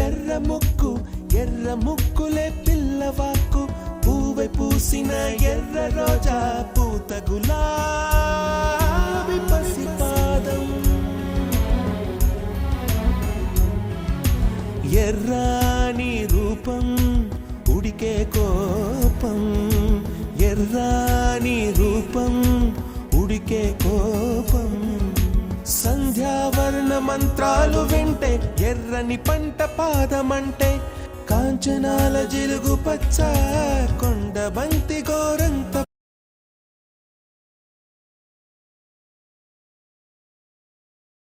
ఎర్ర ముక్కు ఎర్ర ముక్కులే పిల్లవాకు పూవై పూసిన ఎర్ర రోజా పూత గులాబీ పసిపాదం ఎర్రాని రూపం ఉడికే కోపం ఎర్రాని రూపం ఉడికే కోపం సంధ్యావర్ణ మంత్రాలు వింటే ఎర్రని పంట పాదమంటే కాంచనాల జిలుగు పచ్చ కొండ బంతి గోరంగ